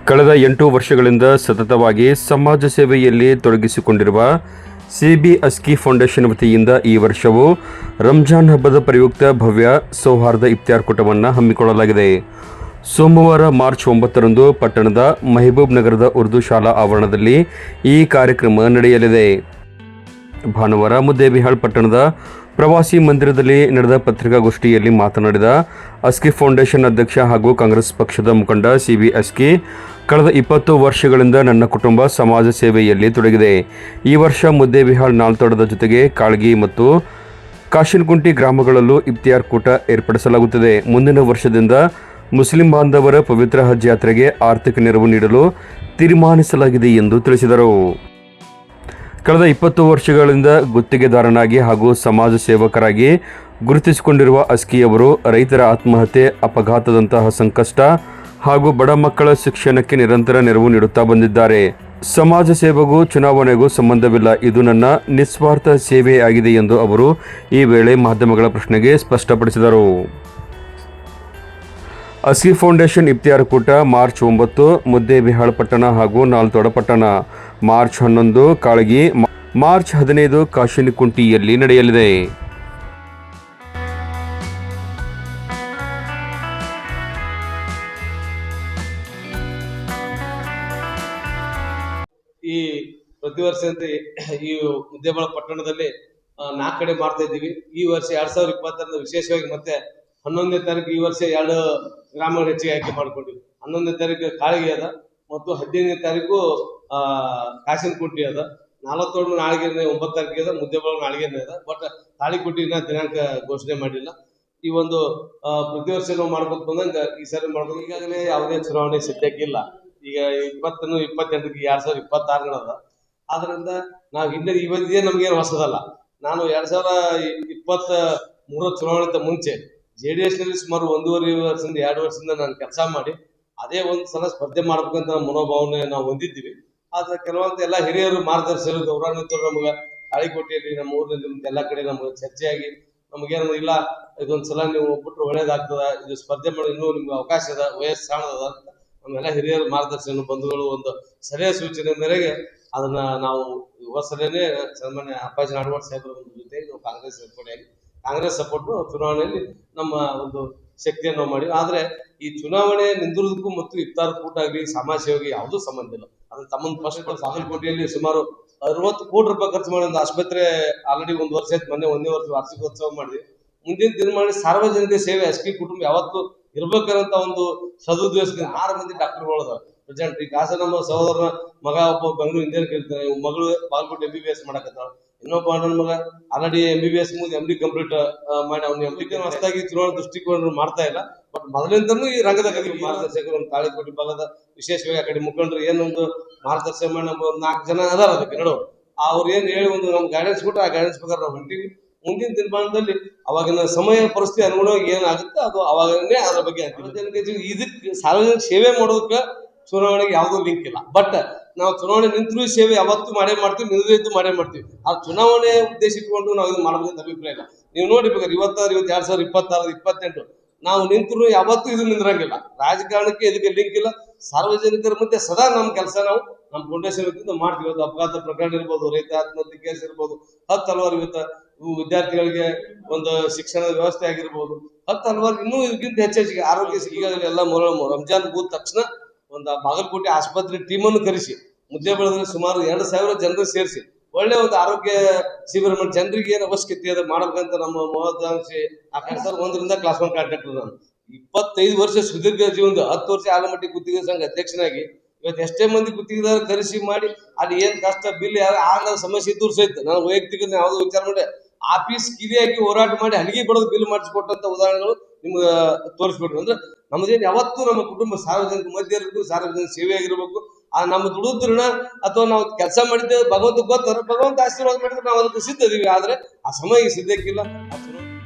ಕಳೆದ 8 ವರ್ಷಗಳಿಂದ ಸತತವಾಗಿ ಸಮಾಜ ಸೇವೆಯಲ್ಲಿ ತೊಡಗಿಸಿಕೊಂಡಿರುವ ಸಿಬಿ ಅಸ್ಕಿ ಫೌಂಡೇಶನ್ ವತಿಯಿಂದ ಈ ವರ್ಷವೂ ರಂಜಾನ್ ಹಬ್ಬದ ಪ್ರಯುಕ್ತ ಭವ್ಯ ಸೌಹಾರ್ದ ಇಫ್ತಾರ್ ಕೂಟವನ್ನು ಹಮ್ಮಿಕೊಳ್ಳಲಾಗಿದೆ. ಸೋಮವಾರ ಮಾರ್ಚ್ 9ರಂದು ಪಟ್ಟಣದ ಮೆಹಬೂಬ್ ನಗರದ ಉರ್ದು ಶಾಲಾ ಆವರಣದಲ್ಲಿ ಈ ಕಾರ್ಯಕ್ರಮ ನಡೆಯಲಿದೆ. ಭಾನುವಾರ ಮುದ್ದೇಬಿಹಾಳ್ ಪಟ್ಟಣದ ಪ್ರವಾಸಿ ಮಂದಿರದಲ್ಲಿ ನಡೆದ ಪತ್ರಿಕಾಗೋಷ್ಠಿಯಲ್ಲಿ ಮಾತನಾಡಿದ ಅಸ್ಕಿ ಫೌಂಡೇಶನ್ ಅಧ್ಯಕ್ಷ ಹಾಗೂ ಕಾಂಗ್ರೆಸ್ ಪಕ್ಷದ ಮುಖಂಡ ಸಿಬಿ ಅಸ್ಕಿ, ಕಳೆದ 20 ವರ್ಷಗಳಿಂದ ನನ್ನ ಕುಟುಂಬ ಸಮಾಜ ಸೇವೆಯಲ್ಲಿ ತೊಡಗಿದೆ. ಈ ವರ್ಷ ಮುದ್ದೇಬಿಹಾಳ್ ನಾಲ್ತೋಡದ ಜೊತೆಗೆ ಕಾಳ್ಗಿ ಮತ್ತು ಕಾಶಿನಕುಂಟಿ ಗ್ರಾಮಗಳಲ್ಲೂ ಇಫ್ತಾರ್ ಕೂಟ ಏರ್ಪಡಿಸಲಾಗುತ್ತದೆ. ಮುಂದಿನ ವರ್ಷದಿಂದ ಮುಸ್ಲಿಂ ಬಾಂಧವರ ಪವಿತ್ರ ಹಜ್ ಯಾತ್ರೆಗೆ ಆರ್ಥಿಕ ನೆರವು ನೀಡಲು ತೀರ್ಮಾನಿಸಲಾಗಿದೆ ಎಂದು ತಿಳಿಸಿದರು. ಕಳೆದ 20 ವರ್ಷಗಳಿಂದ ಗುತ್ತಿಗೆದಾರನಾಗಿ ಹಾಗೂ ಸಮಾಜ ಸೇವಕರಾಗಿ ಗುರುತಿಸಿಕೊಂಡಿರುವ ಅಸ್ಕಿಯವರು ರೈತರ ಆತ್ಮಹತ್ಯೆ, ಅಪಘಾತದಂತಹ ಸಂಕಷ್ಟ ಹಾಗೂ ಬಡ ಮಕ್ಕಳ ಶಿಕ್ಷಣಕ್ಕೆ ನಿರಂತರ ನೆರವು ನೀಡುತ್ತಾ ಬಂದಿದ್ದಾರೆ. ಸಮಾಜ ಸೇವೆಗೂ ಚುನಾವಣೆಗೂ ಸಂಬಂಧವಿಲ್ಲ, ಇದು ನನ್ನ ನಿಸ್ವಾರ್ಥ ಸೇವೆಯಾಗಿದೆ ಎಂದು ಅವರು ಈ ವೇಳೆ ಮಾಧ್ಯಮಗಳ ಪ್ರಶ್ನೆಗೆ ಸ್ಪಷ್ಟಪಡಿಸಿದರು. ಅಸ್ಕಿ ಫೌಂಡೇಶನ್ ಇಫ್ತಾರ್ ಕೂಟ ಮಾರ್ಚ್ 9 ಮುದ್ದೇಬಿಹಾಳ್ ಪಟ್ಟಣ ಹಾಗೂ ನಾಲ್ತೋಡ ಪಟ್ಟಣ, ಮಾರ್ಚ್ 11 ಕಾಳ್ಗಿ, ಮಾರ್ಚ್ 15 ಕಾಶಿನಕುಂಟಿಯಲ್ಲಿ ನಡೆಯಲಿದೆ. ಈ ಪ್ರತಿ ವರ್ಷದಂತೆ ಈ ಮುದ್ದೇಬಿಹಾಳ ಪಟ್ಟಣದಲ್ಲಿ 4 ಕಡೆ ಮಾಡ್ತಾ ಇದ್ದೀವಿ. ಈ ವರ್ಷ 2020 ವಿಶೇಷವಾಗಿ ಮತ್ತೆ 11ನೇ ತಾರೀಕು ಈ ವರ್ಷ 2 ಗ್ರಾಮಗಳ ಹೆಚ್ಚಿಗೆ ಆಯ್ಕೆ ಮಾಡ್ಕೊಂಡಿವಿ. 11ನೇ ತಾರೀಕು ಕಾಳಿಗೆ ಅದ ಮತ್ತು 15ನೇ ತಾರೀಕು ಕಾಶಿನಕುಂಟಿ ಅದ. 4 ನಾಳಿಗೆ 9 ತಾರೀಕಿಗೆ ಅದ. ಮುದ್ದೇಬಿಹಾಳ ನಾಳಿಗೆನೇ ಅದ. ಬಟ್ ತಾಳಿಕೋಟಿನ ದಿನಾಂಕ ಘೋಷಣೆ ಮಾಡಿಲ್ಲ. ಈ ಒಂದು ಪ್ರತಿ ವರ್ಷ ನಾವು ಮಾಡ್ಬೇಕು ಬಂದಂಗ ಈ ಸರಿ ಮಾಡ್ಬೇಕು. ಈಗಾಗಲೇ ಯಾವುದೇ ಚುನಾವಣೆ ಸದ್ಯಕ್ಕಿಲ್ಲ. ಈಗ 28ಕ್ಕೆ 2026 ಅದ. ಆದ್ರಿಂದ ನಾವು ಹಿಂದೆ ಇವತ್ತಿಗೆ ನಮ್ಗೇನು ಹೊಸದಲ್ಲ. ನಾನು 2023 ಚುನಾವಣೆ ಮುಂಚೆ JDS ನಲ್ಲಿ ಸುಮಾರು 1.5 ವರ್ಷದಿಂದ 2 ವರ್ಷದಿಂದ ನಾನು ಕೆಲಸ ಮಾಡಿ ಅದೇ ಒಂದು ಸಲ ಸ್ಪರ್ಧೆ ಮಾಡ್ಬೇಕಂತ ಮನೋಭಾವನೆ ನಾವು ಹೊಂದಿದ್ದೀವಿ. ಆದ್ರೆ ಕೆಲವೊಂದು ಎಲ್ಲ ಹಿರಿಯರು ಮಾರ್ಗದರ್ಶಕರು ಗೌರವಾನ್ವಿತರು ನಮ್ಗೆ ತಾಳಿಕೋಟೆಯಲ್ಲಿ ನಮ್ಮ ಊರಿನಲ್ಲಿ ಎಲ್ಲ ಕಡೆ ನಮ್ಗೆ ಚರ್ಚೆಯಾಗಿ ನಮಗೇನು ಇಲ್ಲ, ಇದೊಂದ್ಸಲ ನೀವು ಬಿಟ್ರೆ ಒಳ್ಳೇದಾಗ್ತದ, ಇದು ಸ್ಪರ್ಧೆ ಮಾಡಿ ಇನ್ನೂ ನಿಮ್ಗೆ ಅವಕಾಶ ಅದ, ವಯಸ್ಸು ಸಾಣದ ಅಂತ ನಮ್ಮೆಲ್ಲ ಹಿರಿಯರ ಮಾರ್ಗದರ್ಶನ ಬಂಧುಗಳು ಒಂದು ಸರಿಯಾದ ಸೂಚನೆ ಮೇರೆಗೆ ಅದನ್ನ ನಾವು ಹೊಸಲೇನೆ ಸನ್ಮಾನ್ಯ ಅಪ್ಪಾಜಿ ನಾಡಗೌಡ ಸಾಹೇಬರ ಜೊತೆ ನಾವು ಕಾಂಗ್ರೆಸ್ ಸೇರ್ಪಡೆಯಾಗಿ ಕಾಂಗ್ರೆಸ್ ಸಪೋರ್ಟ್ ಚುನಾವಣೆಯಲ್ಲಿ ನಮ್ಮ ಒಂದು ಶಕ್ತಿಯನ್ನು ಮಾಡಿ. ಆದ್ರೆ ಈ ಚುನಾವಣೆ ನಿಂದಿರುವುದಕ್ಕೂ ಮತ್ತು ಇಫ್ತಾರ್ ಕೂಟ ಆಗಲಿ ಸಮಾಜ ಸೇವೆಗೆ ಯಾವುದೂ ಸಂಬಂಧ ಇಲ್ಲ. ಅದನ್ನ ತಮ್ಮ ಫಸ್ಟ್ ಬಾಗಲಕೋಟೆಯಲ್ಲಿ ಸುಮಾರು 60 ಕೋಟಿ ರೂಪಾಯಿ ಖರ್ಚು ಮಾಡಿ ಒಂದು ಆಸ್ಪತ್ರೆ ಆಲ್ರೆಡಿ 1 ವರ್ಷ ಆಯ್ತು. ಮೊನ್ನೆ 1ನೇ ವರ್ಷ ವಾರ್ಷಿಕೋತ್ಸವ ಮಾಡಿದ್ವಿ. ಮುಂದಿನ ದಿನಮಾನ ಸಾರ್ವಜನಿಕ ಸೇವೆ ಅಸ್ಕಿ ಕುಟುಂಬ ಯಾವತ್ತು ಇರ್ಬೇಕಂತ ಒಂದು ಸದುದ್ದೇಶದಿಂದ 6 ಮಂದಿ ಡಾಕ್ಟರ್ಗಳು ಅದಾವ ಪ್ರೆಸೆಂಟ್. ಈಗ ನಮ್ಮ ಸಹೋದರನ ಮಗ ಒಬ್ಬ ಬೆಂಗಳೂರು ಇಂಜಿನಿಯರ್ ಕಲಿತಾನೆ, ಮಗಳು ಬಾಗಲಕೋಟೆ MBBS ಮಾಡಕತ್ತಾಳ, ಇನ್ನೊಬ್ಬ ನನ್ನ ಮಗ ಆಲ್ರೆಡಿ MBBS ಮುಗಿದು MD ಕಂಪ್ಲೀಟ್ ಮಾಡಿ ಅವ್ನು MD ಹೊಸದಾಗಿ ಚುನಾವಣಾ ದೃಷ್ಟಿಕೋನ ಮಾಡ್ತಾ ಇಲ್ಲ. ಬಟ್ ಮೊದಲಿಂದನೂ ಈ ರಂಗದ ಮಾರ್ಗದರ್ಶಕರು ತಾಳಿಕೋಟೆ ಭಾಗದ ವಿಶೇಷವಾಗಿ ಆ ಕಡೆ ಮುಖಂಡರು ಏನೊಂದು ಮಾರ್ಗದರ್ಶನ ಮಾಡಿ ನಮ್ಮ 4 ಜನ ಅದಾರ ಅದಕ್ಕೆ ನಡು ಅವ್ರು ಏನ್ ಹೇಳಿ ಒಂದು ನಮ್ಗೆ ಗೈಡೆನ್ಸ್ ಕೊಟ್ಟು ಆ ಗೈಡೆನ್ಸ್ ಪ್ರಕಾರ ನಾವು ಹೊಂಟಿವಿ. ಮುಂದಿನ ದಿನಮಾನದಲ್ಲಿ ಅವಾಗಿನ ಸಮಯ ಪರಿಸ್ಥಿತಿ ಅನುಗುಣವಾಗಿ ಏನಾಗುತ್ತೆ ಅದು ಅವಾಗನೇ ಅದ್ರ ಬಗ್ಗೆ ಅಂತೀವಿ. ಇದಕ್ಕೆ ಸಾರ್ವಜನಿಕ ಸೇವೆ ಮಾಡೋದಕ್ಕೆ ಚುನಾವಣೆಗೆ ಯಾವುದೋ ಲಿಂಕ್ ಇಲ್ಲ. ಬಟ್ ನಾವು ಚುನಾವಣೆ ನಿಂತರೂ ಸೇವೆ ಯಾವತ್ತೂ ಮಾಡೇ ಮಾಡ್ತೀವಿ, ನಿಲ್ಲದಿದ್ದು ಮಾಡೇ ಮಾಡ್ತೀವಿ. ಆ ಚುನಾವಣೆ ಉದ್ದೇಶ ಇಟ್ಕೊಂಡು ನಾವು ಇದು ಮಾಡಬೇಕಂತ ಅಭಿಪ್ರಾಯ ಇಲ್ಲ. ನೀವು ನೋಡಿರ್ಬೇಕಾದ್ರೆ 2026, 28 ನಾವು ನಿಂತರೂ ಯಾವತ್ತೂ ಇದು ನಿಂದ್ರಂಗಿಲ್ಲ. ರಾಜಕಾರಣಕ್ಕೆ ಇದಕ್ಕೆ ಲಿಂಕ್ ಇಲ್ಲ. ಸಾರ್ವಜನಿಕರ ಮಧ್ಯೆ ಸದಾ ನಮ್ಮ ಕೆಲಸ ನಾವು ನಮ್ಮ ಫೌಂಡೇಶನ್ ವತಿಯಿಂದ ಮಾಡ್ತೀವಿ. ಅದು ಅಪಘಾತ ಪ್ರಕರಣ ಇರ್ಬೋದು, ರೈತ ಆತ್ಮಹತ್ಯೆ ಕೇಸ್ ಇರ್ಬೋದು, 10 ಹಲವಾರು ವಿದ್ಯಾರ್ಥಿಗಳಿಗೆ ಒಂದು ಶಿಕ್ಷಣದ ವ್ಯವಸ್ಥೆ ಆಗಿರ್ಬೋದು, 10 ಹಲವಾರು ಇನ್ನೂ ಇದಕ್ಕಿಂತ ಹೆಚ್ಚೆಚ್ಚಿಗೆ ಆರೋಗ್ಯ ಈಗಾಗಲೇ ಎಲ್ಲ ರಂಜಾನ್ ಮುಗಿದ ತಕ್ಷಣ ಒಂದು ಬಾಗಲಕೋಟೆ ಆಸ್ಪತ್ರೆ ಟೀಮನ್ನು ಕರೆಸಿ ಮುದ್ದೇಬಿಹಾಳದಲ್ಲಿ ಸುಮಾರು 2,000 ಜನರು ಸೇರಿಸಿ ಒಳ್ಳೆ ಒಂದು ಆರೋಗ್ಯ ಶಿಬಿರ ಮಾಡಿ ಜನರಿಗೆ ಏನು ಅವಶ್ಯಕತೆ ಇದೆ ಮಾಡ್ಬೇಕಂತ ನಮ್ಮ ಮಹತ್ವಾಕಾಂಕ್ಷಿ. ಆ 2001ರಿಂದ ಕ್ಲಾಸ್ 1 ಕಾಂಟ್ಯಾಕ್ಟರ್ ನಾನು 25 ವರ್ಷ ಸುದೀರ್ಘ ಜೀವನದ 10 ವರ್ಷ ಆಲಮಟ್ಟಿ ಗುತ್ತಿಗೆ ಸಂಘ ಅಧ್ಯಕ್ಷನಾಗಿ ಇವತ್ತು ಎಷ್ಟೇ ಮಂದಿ ಗುತ್ತಿಗೆದಾರ ಕರೆಸಿ ಮಾಡಿ ಅಲ್ಲಿ ಏನ್ ಕಷ್ಟ ಬಿಲ್ ಆಗದ ಸಮಸ್ಯೆ ಇದ್ದು ಸಹಿತ ನಾನು ವೈಯಕ್ತಿಕ ಯಾವ್ದು ವಿಚಾರ ಮಾಡಿ ಆಫೀಸ್ ಕಿರಿಯಾಗಿ ಹೋರಾಟ ಮಾಡಿ ಹಲಿಗೆ ಬಡೋದು ಬಿಲ್ ಮಾಡಿಸಿಕೊಟ್ಟಂತ ಉದಾಹರಣೆಗಳು ನಿಮ್ಗೆ ತೋರಿಸ್ಬಿಟ್ರು. ಅಂದ್ರೆ ನಮ್ದೇನು ಯಾವತ್ತೂ ನಮ್ಮ ಕುಟುಂಬ ಸಾರ್ವಜನಿಕ ಮಧ್ಯೆ ಇರಬೇಕು, ಸಾರ್ವಜನಿಕ ಸೇವೆ ಆಗಿರ್ಬೇಕು. ಆ ನಮ್ಮ ದುಡಿದ್ರಣ ಅಥವಾ ನಾವು ಕೆಲಸ ಮಾಡಿದ್ದೇವೆ ಭಗವಂತ ಗೊತ್ತಾರ, ಭಗವಂತ ಆಶೀರ್ವಾದ ಮಾಡಿದ್ರೆ ನಾವು ಅದಕ್ಕೆ ಸಿದ್ಧ ಇದೀವಿ. ಆದ್ರೆ ಆ ಸಮಯ ಸಿದ್ಧಕ್ಕಿಲ್ಲ.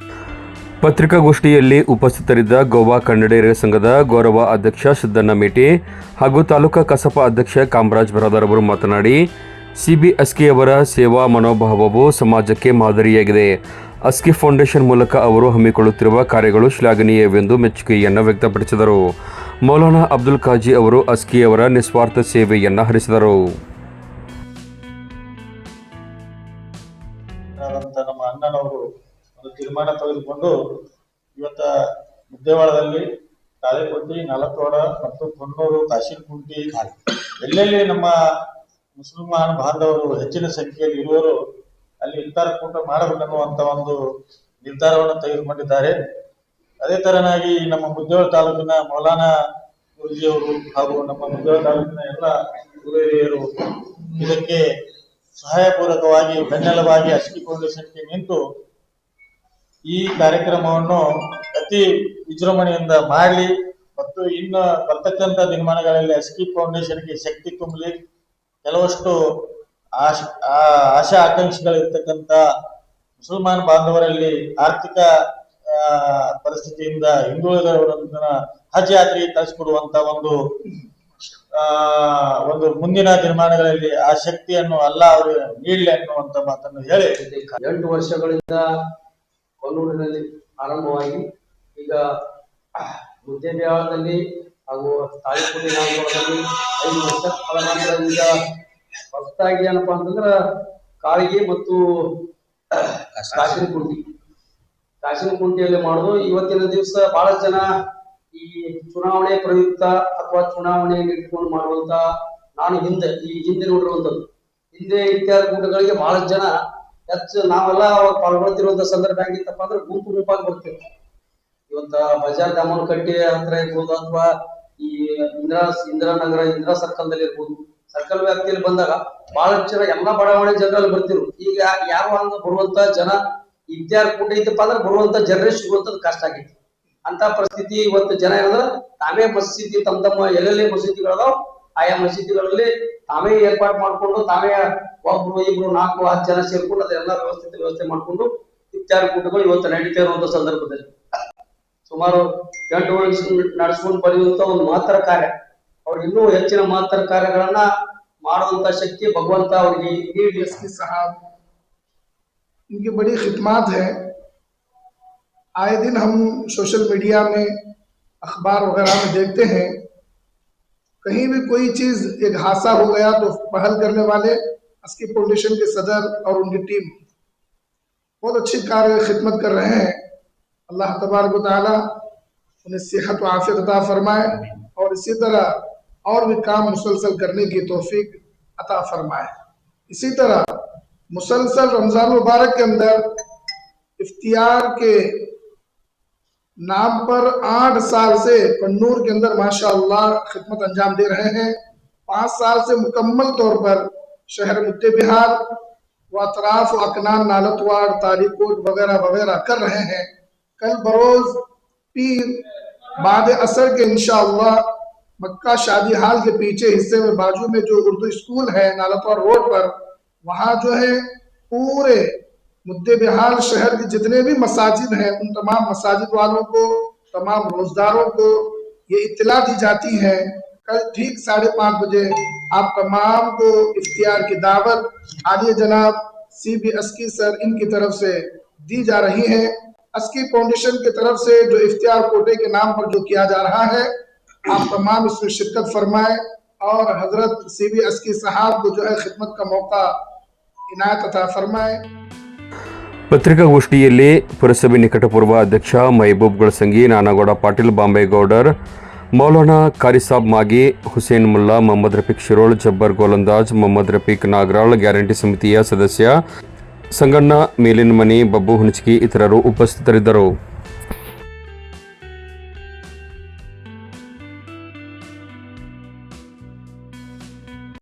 ಪತ್ರಿಕಾಗೋಷ್ಠಿಯಲ್ಲಿ ಉಪಸ್ಥಿತರಿದ್ದ ಗೋವಾ ಕನ್ನಡಿಗರ ಸಂಘದ ಗೌರವ ಅಧ್ಯಕ್ಷ ಸಿದ್ದಣ್ಣ ಮೇಟಿ ಹಾಗೂ ತಾಲೂಕಾ ಕಸಪ ಅಧ್ಯಕ್ಷ ಕಾಮರಾಜ್ ಬರಾದಾರ್ ಅವರು ಮಾತನಾಡಿ, ಸಿಬಿ ಅಸ್ಕಿಯವರ ಸೇವಾ ಮನೋಭಾವವು ಸಮಾಜಕ್ಕೆ ಮಾದರಿಯಾಗಿದೆ. ಅಸ್ಕಿ ಫೌಂಡೇಶನ್ ಮೂಲಕ ಅವರು ಹಮ್ಮಿಕೊಳ್ಳುತ್ತಿರುವ ಕಾರ್ಯಗಳು ಶ್ಲಾಘನೀಯವೆಂದು ಮೆಚ್ಚುಗೆಯನ್ನು ವ್ಯಕ್ತಪಡಿಸಿದರು. ಮೌಲಾನಾ ಅಬ್ದುಲ್ ಕಾಜಿ ಅವರು ಅಸ್ಕಿ ಅವರ ನಿಸ್ವಾರ್ಥ ಸೇವೆಯನ್ನು ಹರಿಸಿದರು. ನಮ್ಮ ಅಣ್ಣನವರು ಒಂದು ತೀರ್ಮಾನ ತೆಗೆದುಕೊಂಡು ಇವತ್ತ ಮುದ್ದೇವಾಳದಲ್ಲಿ ತಾಳೆಕೊಟ್ಟಿ, ನಾಲತೋಡ ಮತ್ತು ಕೊಣ್ಣೂರು, ಕಾಶಿನಕುಂಟಿ ಎಲ್ಲೆಲ್ಲಿ ನಮ್ಮ ಮುಸಲ್ಮಾನ ಬಾಂಧವರು ಹೆಚ್ಚಿನ ಸಂಖ್ಯೆಯಲ್ಲಿ ಇರುವರು ಅಲ್ಲಿ ಇಫ್ತಾರ್ ಕೂಟ ಮಾಡಬೇಕನ್ನುವಂತ ಒಂದು ನಿರ್ಧಾರವನ್ನು ತೆಗೆದುಕೊಂಡಿದ್ದಾರೆ. ಅದೇ ತರನಾಗಿ ನಮ್ಮ ಮುದ್ದೇವಾಳ ತಾಲೂಕಿನ ಮೌಲಾನಾ ಗುರೂಜಿಯವರು ಹಾಗೂ ನಮ್ಮ ಮುದ್ದೇವಾಳ ತಾಲೂಕಿನ ಎಲ್ಲ ಗುರು ಹಿರಿಯರು ಇದಕ್ಕೆ ಸಹಾಯಪೂರ್ವಕವಾಗಿ ಬೆನ್ನೆಲುಬಾಗಿ ಅಸ್ಕಿ ಫೌಂಡೇಶನ್ಗೆ ನಿಂತು ಈ ಕಾರ್ಯಕ್ರಮವನ್ನು ಅತಿ ವಿಜೃಂಭಣೆಯಿಂದ ಮಾಡಲಿ ಮತ್ತು ಇನ್ನು ಬರ್ತಕ್ಕಂಥ ದಿನಮಾನಗಳಲ್ಲಿ ಅಸ್ಕಿ ಫೌಂಡೇಶನ್ಗೆ ಶಕ್ತಿ ತುಂಬಲಿ. ಕೆಲವಷ್ಟು ಆಶಾ ಆಕಾಂಕ್ಷಿಗಳಿರ್ತಕ್ಕಂಥ ಮುಸಲ್ಮಾನ್ ಬಾಂಧವರಲ್ಲಿ ಆರ್ಥಿಕ ಪರಿಸ್ಥಿತಿಯಿಂದ ಹಿಂದುಳಿದವರನ್ನ ಹಜ್ ಯಾತ್ರೆಗೆ ಕಳಿಸಿಕೊಡುವಂತ ಒಂದು ಮುಂದಿನ ದಿನಮಾನಗಳಲ್ಲಿ ಆ ಶಕ್ತಿಯನ್ನು ಅಲ್ಲಾ ಅವರು ನೀಡಲಿ ಅನ್ನುವಂತ ಮಾತನ್ನು ಹೇಳಿ 8 ವರ್ಷಗಳಿಂದ ಕೊಲ್ಲೂರಿನಲ್ಲಿ ಆರಂಭವಾಗಿ ಈಗ ಮುದ್ದೇಬಿಹಾಳದಲ್ಲಿ ಹಾಗೂ ತಾಳಿಕೋಟೆ ನಾಗರದಲ್ಲಿ 5 ವರ್ಷ. ಅದರ ನಂತರ ಈಗ ಹೊಸದಾಗಿ ಏನಪ್ಪಾ ಅಂತಂದ್ರ ಕಾಳಿಗೆ ಮತ್ತು ಕಾಶಿನಕುಂಟಿಯಲ್ಲಿ ಮಾಡೋದು. ಇವತ್ತಿನ ದಿವಸ ಬಹಳಷ್ಟು ಜನ ಈ ಚುನಾವಣೆ ಪ್ರಯುಕ್ತ ಅಥವಾ ಚುನಾವಣೆಗೆ ಇಟ್ಕೊಂಡು ಮಾಡುವಂತ ನಾನು ಹಿಂದೆ ನೋಡಿರುವಂತದ್ದು ಹಿಂದೆ ಇತ್ಯಾದಿ ಕೂಟಗಳಿಗೆ ಬಹಳಷ್ಟು ಜನ ಹೆಚ್ಚು ನಾವೆಲ್ಲ ಪಾಲ್ಗೊಳ್ತಿರುವಂತ ಸಂದರ್ಭ ಆಗಿತ್ತಪ್ಪ ಅಂದ್ರೆ ಗುಂಪಾಗಿ ಬರ್ತೇವೆ. ಇವತ್ತ ಬಜಾರ್ ದಾಮನ್ ಕಟ್ಟಿ ಹತ್ರ ಇರ್ಬೋದು ಅಥವಾ ಈ ಇಂದಿರಾನಗರ ಇಂದಿರಾ ಸರ್ಕಲ್ ದಲ್ಲಿ ಇರ್ಬೋದು, ಸರ್ಕಲ್ ವ್ಯಾಪ್ತಿಯಲ್ಲಿ ಬಂದಾಗ ಬಹಳಷ್ಟು ಜನ ಎಲ್ಲಾ ಬಡಾವಣೆ ಜನರಲ್ಲಿ ಬರ್ತಿರು. ಈಗ ಯಾರು ಹಂಗ ಬರುವಂತ ಜನ ಇತ್ಯಾದಿ ಕೂಟ ಇತ್ತಪ್ಪ ಅಂದ್ರೆ ಬರುವಂತ ಜನರೇ ಸಿಗುವಂತದ್ದು ಕಷ್ಟ ಆಗೈತಿ. ಅಂತ ಪರಿಸ್ಥಿತಿ ಇವತ್ತು ಜನ ಏನಂದ್ರ ತಾವೇ ಮಸೀದಿ ತಮ್ಮ ಎಲ್ಲೆಲ್ಲಿ ಮಸೀದಿಗಳದಾವ್ ಆಯಾ ಮಸೀದಿಗಳಲ್ಲಿ ತಾವೇ ಏರ್ಪಾಟ್ ಮಾಡ್ಕೊಂಡು ತಾವೇ ಒಬ್ರು ಇಬ್ರು 4-5 ಜನ ಸೇರ್ಕೊಂಡು ಅದೆಲ್ಲ ವ್ಯವಸ್ಥೆ ಮಾಡ್ಕೊಂಡು ಇತ್ಯಾದಿ ಕೂಟಗಳು ಇವತ್ತು ನಡೀತಾ ಇರುವಂತ ಸಂದರ್ಭದಲ್ಲಿ ಸುಮಾರು 8 ವರ್ಷ ನಡೆಸ್ಕೊಂಡು ಬರೆಯುವಂತ ಒಂದು ಮಹತ್ತರ ಕಾರ್ಯ. ಅವ್ರು ಇನ್ನೂ ಹೆಚ್ಚಿನ ಮಹತ್ತರ ಕಾರ್ಯಗಳನ್ನ ಮಾಡುವಂತ ಶಕ್ತಿ ಭಗವಂತ ಅವ್ರಿಗೆ ನೀಡಲಿ. साहब इनकी बड़ी खिदमत है. आए दिन हम सोशल मीडिया में अखबार वगैरह में देखते हैं कहीं भी कोई चीज एक हादसा हो गया तो पहल करने वाले अस्की फाउंडेशन के सदर और उनकी टीम बहुत अच्छी कार्य खिदमत कर रहे हैं. अल्लाह तबारक व तआला उन्हें सेहत व आफियत अता फरमाए और इसी तरह और भी काम मुसलसल करने की तौफीक अता फरमाए. इसी तरह मुसलसल रमजान मुबारक के अंदर इफ्तियार के नाम पर 8 साल से कन्नूर के अंदर माशाअल्लाह खिदमत अंजाम दे रहे हैं. 5 साल से मुकम्मल तौर पर शहर मुद्देबिहार व अतराफ अकनान, नालतवाड़, तालीकोट वगैरह वगैरह कर रहे हैं. कल बरोज पीर बाद असर के इंशाअल्लाह मक्का शादी हाल के पीछे हिस्से में बाजू में जो उर्दू स्कूल है नालतवाड़ रोड पर, वहाँ जो है पूरे मुद्देबिहार शहर के जितने भी मसाजिद हैं उन तमाम मसाजिद वालों को, तमाम रोजदारों को ये इत्तला दी जाती है. कल ठीक 5:30 बजे आप तमाम को इफ्तियार की दावत आलिया जनाब CB अस्की सर इनकी तरफ से दी जा रही है. अस्की फाउंडेशन की तरफ से जो इफ्तियार कोटे के नाम पर जो किया जा रहा है आप तमाम इसमें शिरकत फरमाए और हजरत CB अस्की साहब को जो है खिदमत का मौका इनायत अता फरमाए. ಪತ್ರಿಕಾಗೋಷ್ಠಿಯಲ್ಲಿ ಪುರಸಭೆ ನಿಕಟಪೂರ್ವ ಅಧ್ಯಕ್ಷ ಮಹಬೂಬ್ ಗಳಸಂಗಿ, ನಾನಗೌಡ ಪಾಟೀಲ್, ಬಾಂಬೇಗೌಡರ್, ಮೌಲಾನಾ ಕಾರಿಸಾಬ್ ಮಾಗಿ, ಹುಸೇನ್ ಮುಲ್ಲಾ, ಮೊಹಮ್ಮದ್ ರಫೀಕ್ ಶಿರೋಳ್, ಜಬ್ಬರ್ ಗೋಲಂದಾಜ್, ಮೊಹಮ್ಮದ್ ರಫೀಕ್ ನಾಗರಾಳ್, ಗ್ಯಾರಂಟಿ ಸಮಿತಿಯ ಸದಸ್ಯ ಸಂಗಣ್ಣ ಮೇಲಿನಮನಿ, ಬಬ್ಬು ಹುಣಚಗಿ ಇತರರು ಉಪಸ್ಥಿತರಿದ್ದರು.